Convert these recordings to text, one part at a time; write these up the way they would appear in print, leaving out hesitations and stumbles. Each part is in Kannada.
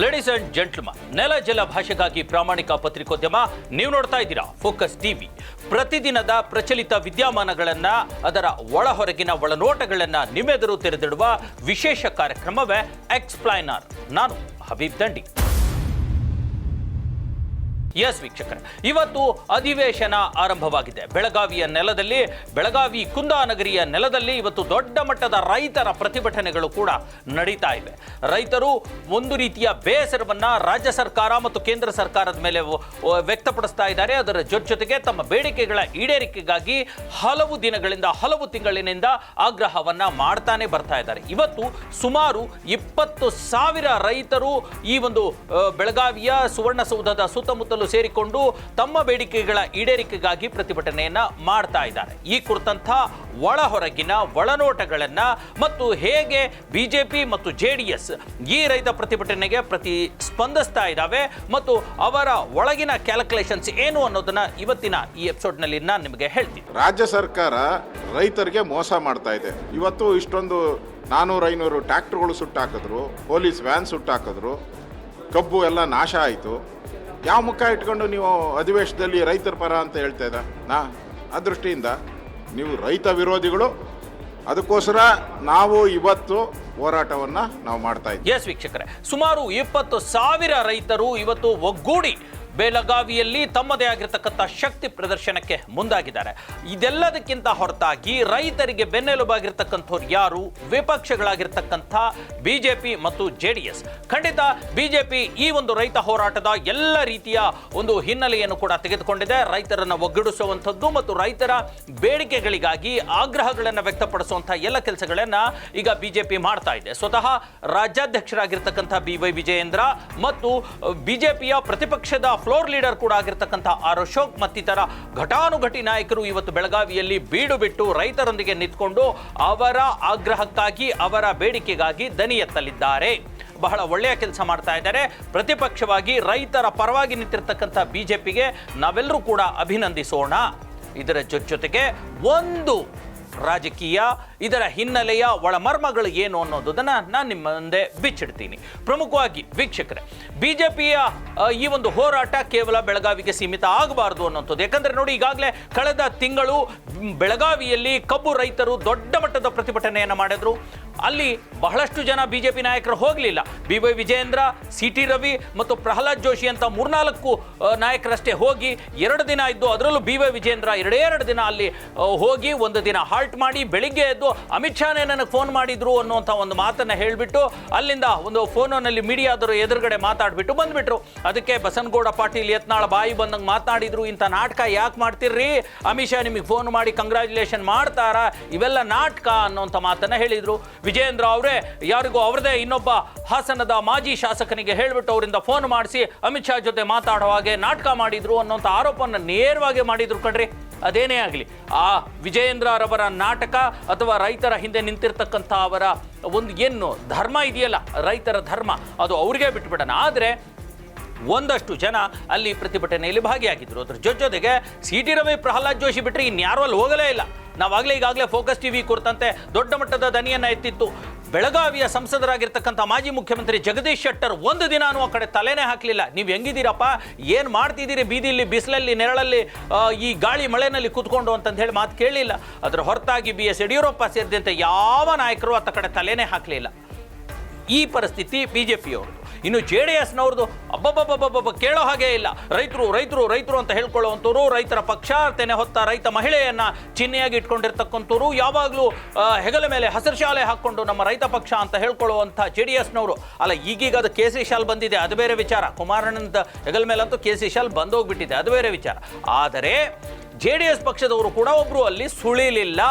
ಲೇಡೀಸ್ ಅಂಡ್ ಜೆಂಟ್ಲ್ಮನ್, ನೆಲ ಜಲ ಭಾಷೆಗಾಗಿ ಪ್ರಾಮಾಣಿಕ ಪತ್ರಿಕೋದ್ಯಮ ನೀವು ನೋಡ್ತಾ ಇದ್ದೀರಾ ಫೋಕಸ್ ಟಿವಿ. ಪ್ರತಿದಿನದ ಪ್ರಚಲಿತ ವಿದ್ಯಮಾನಗಳನ್ನ, ಅದರ ಒಳ ಹೊರಗಿನ ಒಳನೋಟಗಳನ್ನ ನಿಮ್ಮೆದುರು ತೆರೆದಿಡುವ ವಿಶೇಷ ಕಾರ್ಯಕ್ರಮವೇ ಎಕ್ಸ್ಪ್ಲೈನರ್. ನಾನು ಹಬೀಬ್ ದಂಡಿ. ಎಸ್ ವೀಕ್ಷಕರೇ, ಇವತ್ತು ಅಧಿವೇಶನ ಆರಂಭವಾಗಿದೆ. ಬೆಳಗಾವಿಯ ನೆಲದಲ್ಲಿ, ಬೆಳಗಾವಿ ಕುಂದಾನಗರಿಯ ನೆಲದಲ್ಲಿ ಇವತ್ತು ದೊಡ್ಡ ಮಟ್ಟದ ರೈತರ ಪ್ರತಿಭಟನೆಗಳು ಕೂಡ ನಡೀತಾ ಇವೆ. ರೈತರು ಒಂದು ರೀತಿಯ ಬೇಸರವನ್ನ ರಾಜ್ಯ ಸರ್ಕಾರ ಮತ್ತು ಕೇಂದ್ರ ಸರ್ಕಾರದ ಮೇಲೆ ವ್ಯಕ್ತಪಡಿಸ್ತಾ ಇದ್ದಾರೆ. ಅದರ ಜೊತೆಗೆ ತಮ್ಮ ಬೇಡಿಕೆಗಳ ಈಡೇರಿಕೆಗಾಗಿ ಹಲವು ದಿನಗಳಿಂದ, ಹಲವು ತಿಂಗಳಿನಿಂದ ಆಗ್ರಹವನ್ನ ಮಾಡ್ತಾನೆ ಬರ್ತಾ ಇದ್ದಾರೆ. ಇವತ್ತು ಸುಮಾರು 20,000 ರೈತರು ಈ ಒಂದು ಬೆಳಗಾವಿಯ ಸುವರ್ಣಸೌಧದ ಸುತ್ತಮುತ್ತಲು ಸೇರಿಕೊಂಡು ತಮ್ಮ ಬೇಡಿಕೆಗಳ ಈಡೇರಿಕೆಗಾಗಿ ಪ್ರತಿಭಟನೆಯನ್ನ ಮಾಡ್ತಾ ಇದ್ದಾರೆ. ಈ ಕುರಿತಂತ ಒಳ ಹೊರಗಿನ ಒಳನೋಟಗಳನ್ನ ಮತ್ತು ಹೇಗೆ ಬಿಜೆಪಿ ಮತ್ತು ಜೆಡಿಎಸ್ ಈ ರೈತ ಪ್ರತಿಭಟನೆಗೆ ಸ್ಪಂದಿಸ್ತಾ ಇದ್ದಾವೆ ಮತ್ತು ಅವರ ಒಳಗಿನ ಕ್ಯಾಲ್ಕುಲೇಷನ್ಸ್ ಏನು ಅನ್ನೋದನ್ನ ಇವತ್ತಿನ ಈ ಎಪಿಸೋಡ್ ನಲ್ಲಿ ನಾನು ನಿಮಗೆ ಹೇಳ್ತೀನಿ. ರಾಜ್ಯ ಸರ್ಕಾರ ರೈತರಿಗೆ ಮೋಸ ಮಾಡ್ತಾ ಇದೆ. ಇವತ್ತು ಇಷ್ಟೊಂದು 400-500 ಟ್ರ್ಯಾಕ್ಟರ್ಗಳು ಸುಟ್ಟಾಕಿದ್ರು, ಪೊಲೀಸ್ ವ್ಯಾನ್ ಸುಟ್ಟಾಕಿದ್ರು, ಕಬ್ಬು ಎಲ್ಲ ನಾಶ ಆಯಿತು. ಯಾವ ಮುಖ ಇಟ್ಕೊಂಡು ನೀವು ಅಧಿವೇಶನದಲ್ಲಿ ರೈತರ ಪರ ಅಂತ ಹೇಳ್ತಾ ಇದ್ದ? ಆ ದೃಷ್ಟಿಯಿಂದ ನೀವು ರೈತ ವಿರೋಧಿಗಳು. ಅದಕ್ಕೋಸ್ಕರ ನಾವು ಇವತ್ತು ಹೋರಾಟವನ್ನು ನಾವು ಮಾಡ್ತಾ ಇದ್ದೀವಿ. ಎಸ್ ವೀಕ್ಷಕರೇ, ಸುಮಾರು 20,000 ರೈತರು ಇವತ್ತು ಒಗ್ಗೂಡಿ ಬೆಳಗಾವಿಯಲ್ಲಿ ತಮ್ಮದೇ ಆಗಿರತಕ್ಕಂಥ ಶಕ್ತಿ ಪ್ರದರ್ಶನಕ್ಕೆ ಮುಂದಾಗಿದ್ದಾರೆ. ಇದೆಲ್ಲದಕ್ಕಿಂತ ಹೊರತಾಗಿ ರೈತರಿಗೆ ಬೆನ್ನೆಲುಬಾಗಿರ್ತಕ್ಕಂಥವ್ರು ಯಾರು? ವಿಪಕ್ಷಗಳಾಗಿರ್ತಕ್ಕಂಥ ಬಿಜೆಪಿ ಮತ್ತು ಜೆಡಿಎಸ್. ಖಂಡಿತ ಬಿಜೆಪಿ ಈ ಒಂದು ರೈತ ಹೋರಾಟದ ಎಲ್ಲ ರೀತಿಯ ಒಂದು ಹಿನ್ನೆಲೆಯನ್ನು ಕೂಡ ತೆಗೆದುಕೊಂಡಿದೆ. ರೈತರನ್ನು ಒಗ್ಗೂಡಿಸುವಂಥದ್ದು ಮತ್ತು ರೈತರ ಬೇಡಿಕೆಗಳಿಗಾಗಿ ಆಗ್ರಹಗಳನ್ನು ವ್ಯಕ್ತಪಡಿಸುವಂಥ ಎಲ್ಲ ಕೆಲಸಗಳನ್ನ ಈಗ ಬಿಜೆಪಿ ಮಾಡ್ತಾ ಇದೆ. ಸ್ವತಃ ರಾಜ್ಯಾಧ್ಯಕ್ಷರಾಗಿರ್ತಕ್ಕಂಥ BY ವಿಜಯೇಂದ್ರ ಮತ್ತು ಬಿಜೆಪಿಯ ಪ್ರತಿಪಕ್ಷದ ಫ್ಲೋರ್ ಲೀಡರ್ ಕೂಡ ಆಗಿರ್ತಕ್ಕಂಥ ಅಶೋಕ್ ಮತ್ತಿತರ ಘಟಾನುಘಟಿ ನಾಯಕರು ಇವತ್ತು ಬೆಳಗಾವಿಯಲ್ಲಿ ಬೀಡು ಬಿಟ್ಟು ರೈತರೊಂದಿಗೆ ನಿಂತ್ಕೊಂಡು ಅವರ ಆಗ್ರಹಕ್ಕಾಗಿ, ಅವರ ಬೇಡಿಕೆಗಾಗಿ ದನಿ ಎತ್ತಲಿದ್ದಾರೆ. ಬಹಳ ಒಳ್ಳೆಯ ಕೆಲಸ ಮಾಡ್ತಾ ಇದ್ದಾರೆ. ಪ್ರತಿಪಕ್ಷವಾಗಿ ರೈತರ ಪರವಾಗಿ ನಿಂತಿರ್ತಕ್ಕಂಥ ಬಿಜೆಪಿಗೆ ನಾವೆಲ್ಲರೂ ಕೂಡ ಅಭಿನಂದಿಸೋಣ. ಇದರ ಜೊತೆಗೆ ಒಂದು ರಾಜಕೀಯ, ಇದರ ಹಿನ್ನೆಲೆಯ ಒಳಮರ್ಮಗಳು ಏನು ಅನ್ನೋದನ್ನ ನಾನು ನಿಮ್ಮ ಮುಂದೆ ಬಿಚ್ಚಿಡ್ತೀನಿ. ಪ್ರಮುಖವಾಗಿ ವೀಕ್ಷಕರೇ, ಬಿಜೆಪಿಯ ಈ ಒಂದು ಹೋರಾಟ ಕೇವಲ ಬೆಳಗಾವಿಗೆ ಸೀಮಿತ ಆಗಬಾರದು ಅನ್ನೋಂಥದ್ದು. ಯಾಕಂದ್ರೆ ನೋಡಿ, ಈಗಾಗಲೇ ಕಳೆದ ತಿಂಗಳು ಬೆಳಗಾವಿಯಲ್ಲಿ ಕಬ್ಬು ರೈತರು ದೊಡ್ಡ ಮಟ್ಟದ ಪ್ರತಿಭಟನೆಯನ್ನು ಮಾಡಿದ್ರು. ಅಲ್ಲಿ ಬಹಳಷ್ಟು ಜನ ಬಿಜೆಪಿ ನಾಯಕರು ಹೋಗಲಿಲ್ಲ. BY ವಿಜಯೇಂದ್ರ, CT ರವಿ ಮತ್ತು ಪ್ರಹ್ಲಾದ್ ಜೋಶಿ ಅಂತ 3-4 ನಾಯಕರಷ್ಟೇ ಹೋಗಿ 2 ದಿನ ಇದ್ದು, ಅದರಲ್ಲೂ BY ವಿಜಯೇಂದ್ರ 2 ದಿನ ಅಲ್ಲಿ ಹೋಗಿ ಒಂದು ದಿನ ಹಾಲ್ಟ್ ಮಾಡಿ ಬೆಳಿಗ್ಗೆ ಎದ್ದು ಅಮಿತ್ ಶಾನೇ ನನಗೆ ಫೋನ್ ಮಾಡಿದ್ರು ಅನ್ನುವಂಥ ಒಂದು ಮಾತನ್ನು ಹೇಳಿಬಿಟ್ಟು ಅಲ್ಲಿಂದ ಒಂದು ಫೋನಲ್ಲಿ ಮೀಡಿಯಾದವರು ಎದುರುಗಡೆ ಮಾತಾಡ್ಬಿಟ್ಟು ಬಂದ್ಬಿಟ್ರು. ಅದಕ್ಕೆ ಬಸನಗೌಡ ಪಾಟೀಲ್ ಯತ್ನಾಳ್ ಬಾಯಿ ಬಂದಂಗೆ ಮಾತನಾಡಿದ್ರು, ಇಂಥ ನಾಟಕ ಯಾಕೆ ಮಾಡ್ತಿರ್ರಿ, ಅಮಿತ್ ಶಾ ನಿಮಗೆ ಫೋನ್ ಮಾಡಿ ಕಂಗ್ರ್ಯಾಚುಲೇಷನ್ ಮಾಡ್ತಾರ, ಇವೆಲ್ಲ ನಾಟಕ ಅನ್ನೋಂಥ ಮಾತನ್ನು ಹೇಳಿದ್ರು. ವಿಜಯೇಂದ್ರ ಅವರೇ ಯಾರಿಗೂ ಅವರದೇ ಇನ್ನೊಬ್ಬ ಹಾಸನದ ಮಾಜಿ ಶಾಸಕನಿಗೆ ಹೇಳಿಬಿಟ್ಟು ಅವರಿಂದ ಫೋನ್ ಮಾಡಿಸಿ ಅಮಿತ್ ಶಾ ಜೊತೆ ಮಾತಾಡೋ ಹಾಗೆ ನಾಟಕ ಮಾಡಿದ್ರು ಅನ್ನೋಂಥ ಆರೋಪವನ್ನು ನೇರವಾಗಿ ಮಾಡಿದ್ರು ಕಣ್ರಿ. ಅದೇನೇ ಆಗಲಿ, ಆ ವಿಜಯೇಂದ್ರರವರ ನಾಟಕ ಅಥವಾ ರೈತರ ಹಿಂದೆ ನಿಂತಿರ್ತಕ್ಕಂಥ ಅವರ ಒಂದು ಏನು ಧರ್ಮ ಇದೆಯಲ್ಲ, ರೈತರ ಧರ್ಮ, ಅದು ಅವ್ರಿಗೆ ಬಿಟ್ಬಿಡೋಣ. ಆದರೆ ಒಂದಷ್ಟು ಜನ ಅಲ್ಲಿ ಪ್ರತಿಭಟನೆಯಲ್ಲಿ ಭಾಗಿಯಾಗಿದ್ದರು. ಅದ್ರ ಜೊತೆಗೆ CT ರವಿ, ಪ್ರಹ್ಲಾದ್ ಜೋಶಿ ಬಿಟ್ಟರೆ ಇನ್ಯಾರು ಅಲ್ಲಿ ಹೋಗಲೇ ಇಲ್ಲ. ಈಗಾಗಲೇ ಫೋಕಸ್ ಟಿವಿ ಕುರಿತಂತೆ ದೊಡ್ಡ ಮಟ್ಟದ ದನಿಯನ್ನು ಎತ್ತಿತ್ತು. ಬೆಳಗಾವಿಯ ಸಂಸದರಾಗಿರ್ತಕ್ಕಂಥ ಮಾಜಿ ಮುಖ್ಯಮಂತ್ರಿ ಜಗದೀಶ್ ಶೆಟ್ಟರ್ ಒಂದು ದಿನ ಆ ಕಡೆ ತಲೆನೇ ಹಾಕಲಿಲ್ಲ. ನೀವು ಹೆಂಗಿದ್ದೀರಪ್ಪ, ಏನು ಮಾಡ್ತಿದ್ದೀರಿ ಬೀದಿಲಿ, ಬಿಸಿಲಲ್ಲಿ, ನೆರಳಲ್ಲಿ, ಈ ಗಾಳಿ ಮಳೆನಲ್ಲಿ ಕೂತ್ಕೊಂಡು ಅಂತಂದು ಹೇಳಿ ಮಾತು ಕೇಳಲಿಲ್ಲ. ಅದರ ಹೊರತಾಗಿ BS ಯಡಿಯೂರಪ್ಪ ಸೇರಿದಂತೆ ಯಾವ ನಾಯಕರು ಅತ್ತ ಕಡೆ ತಲೆನೇ ಹಾಕಲಿಲ್ಲ. ಈ ಪರಿಸ್ಥಿತಿ ಬಿಜೆಪಿಯವ್ರದ್ದು. ಇನ್ನು JDSನವ್ರದ್ದು ಅಬ್ಬಬ್ಬಬ್ಬಬ್ಬ ಕೇಳೋ ಹಾಗೆ ಇಲ್ಲ. ರೈತರು ರೈತರು ರೈತರು ಅಂತ ಹೇಳ್ಕೊಳ್ಳುವಂಥವ್ರು, ರೈತರ ಪಕ್ಷ ತೆನೆ ಹೊತ್ತ ರೈತ ಮಹಿಳೆಯನ್ನ ಚಿಹ್ನೆಯಾಗಿ ಇಟ್ಕೊಂಡಿರ್ತಕ್ಕಂಥವ್ರು, ಯಾವಾಗಲೂ ಹೆಗಲ ಮೇಲೆ ಹಸಿರು ಶಾಲೆ ಹಾಕ್ಕೊಂಡು ನಮ್ಮ ರೈತ ಪಕ್ಷ ಅಂತ ಹೇಳ್ಕೊಳ್ಳುವಂಥ JDSನವರು. ಅಲ್ಲ, ಈಗೀಗ ಅದು ಕೇಸರಿ ಶಾಲ್ ಬಂದಿದೆ, ಅದು ಬೇರೆ ವಿಚಾರ. ಕುಮಾರಣ್ಣನ ಹೆಗಲ ಮೇಲಂತೂ ಕೇಸರಿ ಶಾಲ್ ಬಂದೋಗ್ಬಿಟ್ಟಿದೆ, ಅದು ಬೇರೆ ವಿಚಾರ. ಆದರೆ JDS ಪಕ್ಷದವರು ಕೂಡ ಒಬ್ರು ಅಲ್ಲಿ ಸುಳಿಲಿಲ್ಲ.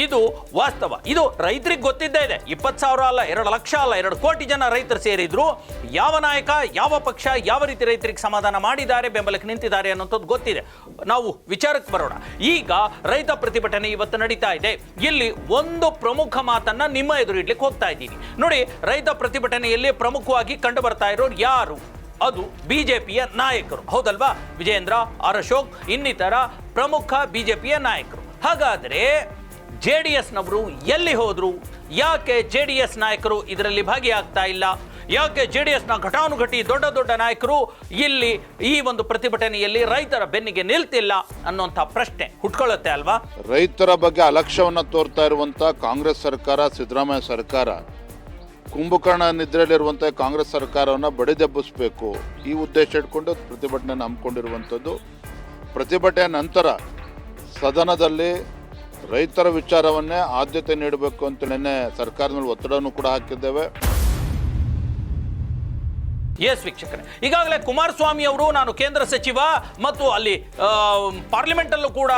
ಇದು ವಾಸ್ತವ. ಇದು ರೈತರಿಗೆ ಗೊತ್ತಿದ್ದೇ ಇದೆ. 20,000 ಅಲ್ಲ, 2 ಲಕ್ಷ ಅಲ್ಲ, 2 ಕೋಟಿ ಜನ ರೈತರು ಸೇರಿದ್ರು. ಯಾವ ನಾಯಕ, ಯಾವ ಪಕ್ಷ ಯಾವ ರೀತಿ ರೈತರಿಗೆ ಸಮಾಧಾನ ಮಾಡಿದ್ದಾರೆ, ಬೆಂಬಲಕ್ಕೆ ನಿಂತಿದ್ದಾರೆ ಅನ್ನೋಂಥದ್ದು ಗೊತ್ತಿದೆ. ನಾವು ವಿಚಾರಕ್ಕೆ ಬರೋಣ. ಈಗ ರೈತ ಪ್ರತಿಭಟನೆ ಇವತ್ತು ನಡೀತಾ ಇದೆ. ಇಲ್ಲಿ ಒಂದು ಪ್ರಮುಖ ಮಾತನ್ನ ನಿಮ್ಮ ಎದುರು ಇಡ್ಲಿಕ್ಕೆ ಹೋಗ್ತಾ ಇದ್ದೀನಿ. ನೋಡಿ, ರೈತ ಪ್ರತಿಭಟನೆಯಲ್ಲಿ ಪ್ರಮುಖವಾಗಿ ಕಂಡು ಬರ್ತಾ ಇರೋರು ಯಾರು? ಅದು ಬಿಜೆಪಿಯ ನಾಯಕರು, ಹೌದಲ್ವಾ? ವಿಜಯೇಂದ್ರ, ಅಶೋಕ್ ಇನ್ನಿತರ ಪ್ರಮುಖ ಬಿಜೆಪಿಯ ನಾಯಕರು. ಹಾಗಾದರೆ JDSನವರು ಎಲ್ಲಿ ಹೋದ್ರು? ಯಾಕೆ JDS ನಾಯಕರು ಇದರಲ್ಲಿ ಭಾಗಿಯಾಗ್ತಾ ಇಲ್ಲ? ಯಾಕೆ JDSನ ಘಟಾನುಘಟಿ ದೊಡ್ಡ ದೊಡ್ಡ ನಾಯಕರು ಇಲ್ಲಿ ಈ ಒಂದು ಪ್ರತಿಭಟನೆಯಲ್ಲಿ ರೈತರ ಬೆನ್ನಿಗೆ ನಿಲ್ತಿಲ್ಲ ಅನ್ನುವಂಥ ಪ್ರಶ್ನೆ ಹುಟ್ಕೊಳ್ಳುತ್ತೆ ಅಲ್ವಾ? ರೈತರ ಬಗ್ಗೆ ಅಲಕ್ಷ್ಯವನ್ನು ತೋರ್ತಾ ಇರುವಂಥ ಕಾಂಗ್ರೆಸ್ ಸರ್ಕಾರ, ಸಿದ್ದರಾಮಯ್ಯ ಸರ್ಕಾರ, ಕುಂಭಕರ್ಣ ನಿದ್ರೆಯಲ್ಲಿರುವಂಥ ಕಾಂಗ್ರೆಸ್ ಸರ್ಕಾರವನ್ನು ಬಡಿದೆಬ್ಬಿಸಬೇಕು, ಈ ಉದ್ದೇಶ ಇಟ್ಕೊಂಡು ಪ್ರತಿಭಟನೆಯನ್ನು ಹಮ್ಮಿಕೊಂಡಿರುವಂಥದ್ದು. ಪ್ರತಿಭಟನೆ ನಂತರ ಸದನದಲ್ಲಿ ರೈತರ ವಿಚಾರವನ್ನೇ ಆದ್ಯತೆ ನೀಡಬೇಕು ಅಂತ ನಿನ್ನೆ ಸರ್ಕಾರದ ಒತ್ತಡವನ್ನು ಕೂಡ ಹಾಕಿದ್ದೇವೆ. ಎಸ್ ವೀಕ್ಷಕರೇ, ಈಗಾಗಲೇ ಕುಮಾರಸ್ವಾಮಿ ಅವರು ನಾನು ಕೇಂದ್ರ ಸಚಿವ ಮತ್ತು ಅಲ್ಲಿ ಪಾರ್ಲಿಮೆಂಟ್ ಅಲ್ಲೂ ಕೂಡ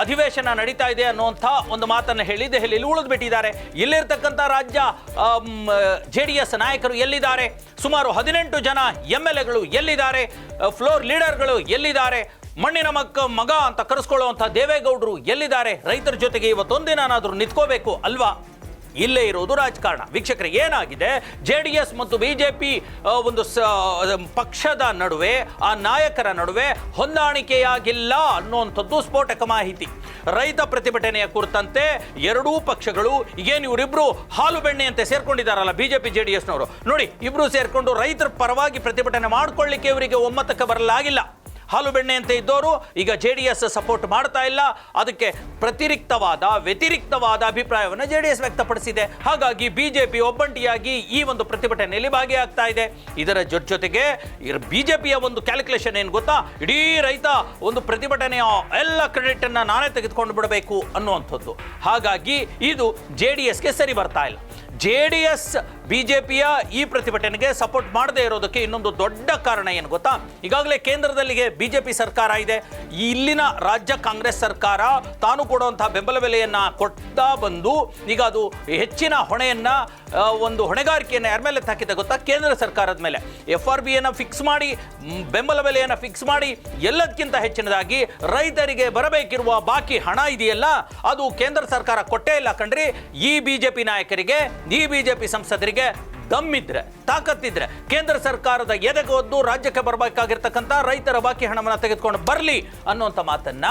ಅಧಿವೇಶನ ನಡೀತಾ ಇದೆ ಅನ್ನುವಂಥ ಒಂದು ಮಾತನ್ನು ಹೇಳಿ ದೆಹಲಿಯಲ್ಲಿ ಉಳಿದ್ಬಿಟ್ಟಿದ್ದಾರೆ. ಇಲ್ಲಿರ್ತಕ್ಕಂಥ ರಾಜ್ಯ JDS ನಾಯಕರು ಎಲ್ಲಿದ್ದಾರೆ? ಸುಮಾರು 18 ಜನ MLAಗಳು ಎಲ್ಲಿದ್ದಾರೆ? ಫ್ಲೋರ್ ಲೀಡರ್ಗಳು ಎಲ್ಲಿದ್ದಾರೆ? ಮಣ್ಣಿನ ಮಗ ಅಂತ ಕರೆಸ್ಕೊಳ್ಳುವಂಥ ದೇವೇಗೌಡರು ಎಲ್ಲಿದ್ದಾರೆ? ರೈತರ ಜೊತೆಗೆ ಇವತ್ತೊಂದಿನಾದ್ರೂ ನಿಂತ್ಕೋಬೇಕು ಅಲ್ವಾ? ಇಲ್ಲೇ ಇರೋದು ರಾಜಕಾರಣ. ವೀಕ್ಷಕರೇ, ಏನಾಗಿದೆ JDS ಮತ್ತು BJP ಒಂದು ಪಕ್ಷದ ನಡುವೆ, ಆ ನಾಯಕರ ನಡುವೆ ಹೊಂದಾಣಿಕೆಯಾಗಿಲ್ಲ ಅನ್ನುವಂಥದ್ದು ಸ್ಫೋಟಕ ಮಾಹಿತಿ. ರೈತ ಪ್ರತಿಭಟನೆಯ ಕುರಿತಂತೆ ಎರಡೂ ಪಕ್ಷಗಳು ಏನು ಇವರಿಬ್ರು ಹಾಲು ಬೆಣ್ಣೆ ಅಂತ ಸೇರ್ಕೊಂಡಿದ್ದಾರಲ್ಲ BJP JDSನವರು, ನೋಡಿ ಇಬ್ರು ಸೇರ್ಕೊಂಡು ರೈತರ ಪರವಾಗಿ ಪ್ರತಿಭಟನೆ ಮಾಡ್ಕೊಳ್ಳಿಕ್ಕೆ ಇವರಿಗೆ ಒಮ್ಮತಕ್ಕೆ ಬರಲಾಗಿಲ್ಲ. ಹಾಲು ಬೆಣ್ಣೆ ಅಂತ ಇದ್ದವರು ಈಗ JDS ಸಪೋರ್ಟ್ ಮಾಡ್ತಾ ಇಲ್ಲ. ಅದಕ್ಕೆ ವ್ಯತಿರಿಕ್ತವಾದ ಅಭಿಪ್ರಾಯವನ್ನು JDS ವ್ಯಕ್ತಪಡಿಸಿದೆ. ಹಾಗಾಗಿ BJP ಒಬ್ಬಂಟಿಯಾಗಿ ಈ ಒಂದು ಪ್ರತಿಭಟನೆಯಲ್ಲಿ ಭಾಗಿಯಾಗ್ತಾ ಇದೆ. ಇದರ ಜೊತೆಗೆ BJPಯ ಒಂದು ಕ್ಯಾಲ್ಕುಲೇಷನ್ ಏನು ಗೊತ್ತಾ? ಇಡೀ ರೈತ ಒಂದು ಪ್ರತಿಭಟನೆಯ ಎಲ್ಲ ಕ್ರೆಡಿಟ್ ಅನ್ನ ನಾನೇ ತೆಗೆದುಕೊಂಡು ಬಿಡಬೇಕು ಅನ್ನುವಂಥದ್ದು. ಹಾಗಾಗಿ ಇದು JDSಗೆ ಸರಿ ಬರ್ತಾ ಇಲ್ಲ. JDS BJPಯ ಈ ಪ್ರತಿಭಟನೆಗೆ ಸಪೋರ್ಟ್ ಮಾಡದೇ ಇರೋದಕ್ಕೆ ಇನ್ನೊಂದು ದೊಡ್ಡ ಕಾರಣ ಏನು ಗೊತ್ತಾ? ಈಗಾಗಲೇ ಕೇಂದ್ರದಲ್ಲಿಗೆ BJP ಸರ್ಕಾರ ಇದೆ. ಇಲ್ಲಿನ ರಾಜ್ಯ ಕಾಂಗ್ರೆಸ್ ಸರ್ಕಾರ ತಾನು ಕೊಡುವಂತಹ ಬೆಂಬಲ ಬೆಲೆಯನ್ನ ಕೊಡ್ತಾ ಬಂದು ಈಗ ಅದು ಹೆಚ್ಚಿನ ಹೊಣೆಯನ್ನ ಒಂದು ಹೊಣೆಗಾರಿಕೆಯನ್ನು ಯಾರ ಮೇಲೆ ಹಾಕಿದೆ ಗೊತ್ತಾ? ಕೇಂದ್ರ ಸರ್ಕಾರದ ಮೇಲೆ. FRBಯನ್ನು ಫಿಕ್ಸ್ ಮಾಡಿ, ಬೆಂಬಲ ಬೆಲೆಯನ್ನು ಫಿಕ್ಸ್ ಮಾಡಿ, ಎಲ್ಲದಕ್ಕಿಂತ ಹೆಚ್ಚಿನದಾಗಿ ರೈತರಿಗೆ ಬರಬೇಕಿರುವ ಬಾಕಿ ಹಣ ಇದೆಯಲ್ಲ, ಅದು ಕೇಂದ್ರ ಸರ್ಕಾರ ಕೊಟ್ಟೇ ಇಲ್ಲ ಕಣ್ರಿ. ಈ BJP ನಾಯಕರಿಗೆ, ಈ BJP ಸಂಸದರಿಗೆ ದಮ್ಮಿದ್ರೆ, ತಾಕತ್ತಿದ್ರೆ ಕೇಂದ್ರ ಸರ್ಕಾರದ ಎದೆಗೆ ಒದ್ದು ರಾಜ್ಯಕ್ಕೆ ಬರಬೇಕಾಗಿರ್ತಕ್ಕಂಥ ರೈತರ ಬಾಕಿ ಹಣವನ್ನು ತೆಗೆದುಕೊಂಡು ಬರಲಿ ಅನ್ನುವಂಥ ಮಾತನ್ನ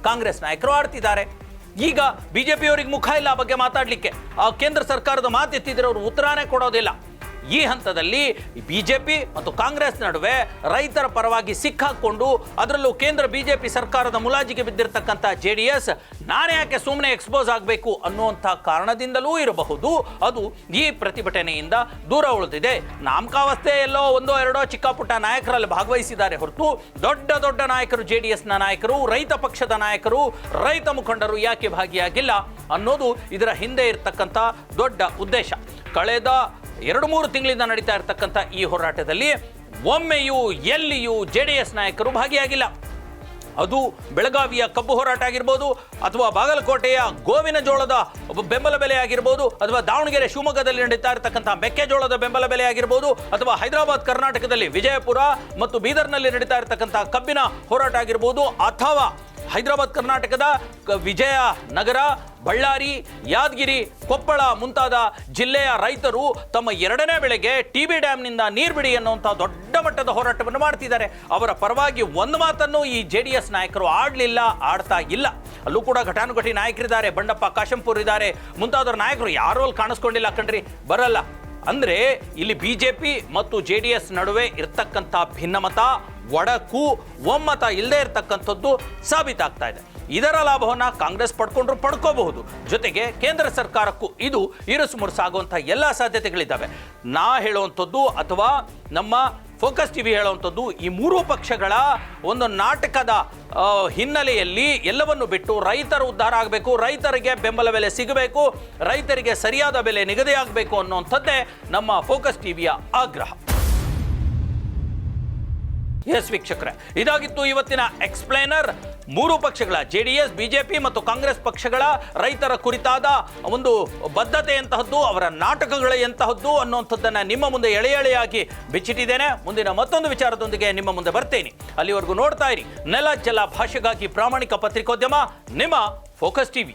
ಕಾಂಗ್ರೆಸ್ ನಾಯಕರು ಆಡ್ತಿದ್ದಾರೆ. ಈಗ BJP ಅವರಿಗೆ ಮುಖ ಇಲ್ಲ ಆ ಬಗ್ಗೆ ಮಾತಾಡಲಿಕ್ಕೆ. ಆ ಕೇಂದ್ರ ಸರ್ಕಾರದ ಮಾತೆತ್ತಿದ್ರೆ ಅವರು ಉತ್ತರನೇ ಕೊಡೋದಿಲ್ಲ. ಈ ಹಂತದಲ್ಲಿ BJP ಮತ್ತು ಕಾಂಗ್ರೆಸ್ ನಡುವೆ ರೈತರ ಪರವಾಗಿ ಸಿಕ್ಕಾಕೊಂಡು, ಅದರಲ್ಲೂ ಕೇಂದ್ರ BJP ಸರ್ಕಾರದ ಮುಲಾಜಿಗೆ ಬಿದ್ದಿರತಕ್ಕಂಥ JDS ನಾನೇ ಯಾಕೆ ಸುಮ್ಮನೆ ಎಕ್ಸ್ಪೋಸ್ ಆಗಬೇಕು ಅನ್ನುವಂಥ ಕಾರಣದಿಂದಲೂ ಇರಬಹುದು ಅದು ಈ ಪ್ರತಿಭಟನೆಯಿಂದ ದೂರ ಉಳಿದಿದೆ. ನಾಮಕಾವಸ್ಥೆ ಎಲ್ಲೋ ಒಂದೋ ಎರಡೋ ಚಿಕ್ಕ ಪುಟ್ಟ ನಾಯಕರಲ್ಲಿ ಭಾಗವಹಿಸಿದ್ದಾರೆ ಹೊರತು ದೊಡ್ಡ ದೊಡ್ಡ ನಾಯಕರು, JDSನ ನಾಯಕರು, ರೈತ ಪಕ್ಷದ ನಾಯಕರು, ರೈತ ಮುಖಂಡರು ಯಾಕೆ ಭಾಗಿಯಾಗಿಲ್ಲ ಅನ್ನೋದು ಇದರ ಹಿಂದೆ ಇರತಕ್ಕಂಥ ದೊಡ್ಡ ಉದ್ದೇಶ. ಕಳೆದ 2-3 ತಿಂಗಳಿಂದ ನಡೀತಾ ಇರತಕ್ಕಂಥ ಈ ಹೋರಾಟದಲ್ಲಿ ಒಮ್ಮೆಯೂ ಎಲ್ಲಿಯೂ JDS ನಾಯಕರು ಭಾಗಿಯಾಗಿಲ್ಲ. ಅದು ಬೆಳಗಾವಿಯ ಕಬ್ಬು ಹೋರಾಟ ಆಗಿರ್ಬೋದು, ಅಥವಾ ಬಾಗಲಕೋಟೆಯ ಗೋವಿನ ಜೋಳದ ಬೆಂಬಲ ಬೆಲೆ ಆಗಿರ್ಬೋದು, ಅಥವಾ ದಾವಣಗೆರೆ ಶಿವಮೊಗ್ಗದಲ್ಲಿ ನಡೀತಾ ಇರತಕ್ಕಂಥ ಮೆಕ್ಕೆಜೋಳದ ಬೆಂಬಲ ಬೆಲೆ ಆಗಿರ್ಬೋದು, ಅಥವಾ ಹೈದರಾಬಾದ್ ಕರ್ನಾಟಕದಲ್ಲಿ ವಿಜಯಪುರ ಮತ್ತು ಬೀದರ್ನಲ್ಲಿ ನಡೀತಾ ಇರತಕ್ಕಂಥ ಕಬ್ಬಿನ ಹೋರಾಟ ಆಗಿರ್ಬೋದು, ಅಥವಾ ಹೈದರಾಬಾದ್ ಕರ್ನಾಟಕದ ವಿಜಯನಗರ, ಬಳ್ಳಾರಿ, ಯಾದಗಿರಿ, ಕೊಪ್ಪಳ ಮುಂತಾದ ಜಿಲ್ಲೆಯ ರೈತರು ತಮ್ಮ 2ನೇ ಬೆಳೆಗೆ TB ಡ್ಯಾಮ್ನಿಂದ ನೀರು ಬಿಡಿ ಅನ್ನುವಂಥ ದೊಡ್ಡ ಮಟ್ಟದ ಹೋರಾಟವನ್ನು ಮಾಡ್ತಿದ್ದಾರೆ. ಅವರ ಪರವಾಗಿ ಒಂದು ಮಾತನ್ನು ಈ JDS ನಾಯಕರು ಆಡ್ತಾ ಇಲ್ಲ. ಅಲ್ಲೂ ಕೂಡ ಘಟಾನುಘಟಿ ನಾಯಕರಿದ್ದಾರೆ. ಬಂಡಪ್ಪ ಕಾಶಂಪುರ್ ಇದ್ದಾರೆ, ಮುಂತಾದವರ ನಾಯಕರು ಯಾರೂ ಅಲ್ಲಿ ಕಾಣಿಸ್ಕೊಂಡಿಲ್ಲ ಕಣ್ರಿ, ಬರಲ್ಲ. ಅಂದ್ರೆ ಇಲ್ಲಿ BJP ಮತ್ತು JDS ನಡುವೆ ಇರ್ತಕ್ಕಂಥ ಭಿನ್ನಮತ, ಒಡಕು, ಒಮ್ಮತ ಇಲ್ಲದೆ ಇರತಕ್ಕಂಥದ್ದು ಸಾಬೀತಾಗ್ತಾ ಇದೆ. ಇದರ ಲಾಭವನ್ನು ಕಾಂಗ್ರೆಸ್ ಪಡ್ಕೋಬಹುದು. ಜೊತೆಗೆ ಕೇಂದ್ರ ಸರ್ಕಾರಕ್ಕೂ ಇದು ಇರುಸುಮುರುಸಾಗುವಂಥ ಎಲ್ಲ ಸಾಧ್ಯತೆಗಳಿದ್ದಾವೆ. ನಾ ಹೇಳುವಂಥದ್ದು ಅಥವಾ ನಮ್ಮ ಫೋಕಸ್ TV ಹೇಳುವಂಥದ್ದು, ಈ 3 ಪಕ್ಷಗಳ ಒಂದು ನಾಟಕದ ಹಿನ್ನೆಲೆಯಲ್ಲಿ ಎಲ್ಲವನ್ನು ಬಿಟ್ಟು ರೈತರ ಉದ್ಧಾರ ಆಗಬೇಕು, ರೈತರಿಗೆ ಬೆಂಬಲ ಬೆಲೆ ಸಿಗಬೇಕು, ರೈತರಿಗೆ ಸರಿಯಾದ ಬೆಲೆ ನಿಗದಿಯಾಗಬೇಕು ಅನ್ನುವಂಥದ್ದೇ ನಮ್ಮ ಫೋಕಸ್ TVಯ ಆಗ್ರಹ. ಎಸ್ ವೀಕ್ಷಕರೇ, ಇದಾಗಿತ್ತು ಇವತ್ತಿನ ಎಕ್ಸ್ಪ್ಲೇನರ್. 3 ಪಕ್ಷಗಳ JDS, BJP ಮತ್ತು ಕಾಂಗ್ರೆಸ್ ಪಕ್ಷಗಳ ರೈತರ ಕುರಿತಾದ ಒಂದು ಬದ್ಧತೆ ಎಂತಹದ್ದು, ಅವರ ನಾಟಕಗಳು ಎಂತಹದ್ದು ಅನ್ನುವಂಥದ್ದನ್ನು ನಿಮ್ಮ ಮುಂದೆ ಎಳೆಯಾಗಿ ಬಿಚ್ಚಿಟ್ಟಿದ್ದೇನೆ. ಮುಂದಿನ ಮತ್ತೊಂದು ವಿಚಾರದೊಂದಿಗೆ ನಿಮ್ಮ ಮುಂದೆ ಬರ್ತೇನೆ. ಅಲ್ಲಿವರೆಗೂ ನೋಡ್ತಾ ಇರಿ ನೆಲ ಜಲ ಭಾಷೆಗಾಗಿ ಪ್ರಾಮಾಣಿಕ ಪತ್ರಿಕೋದ್ಯಮ, ನಿಮ್ಮ ಫೋಕಸ್ TV.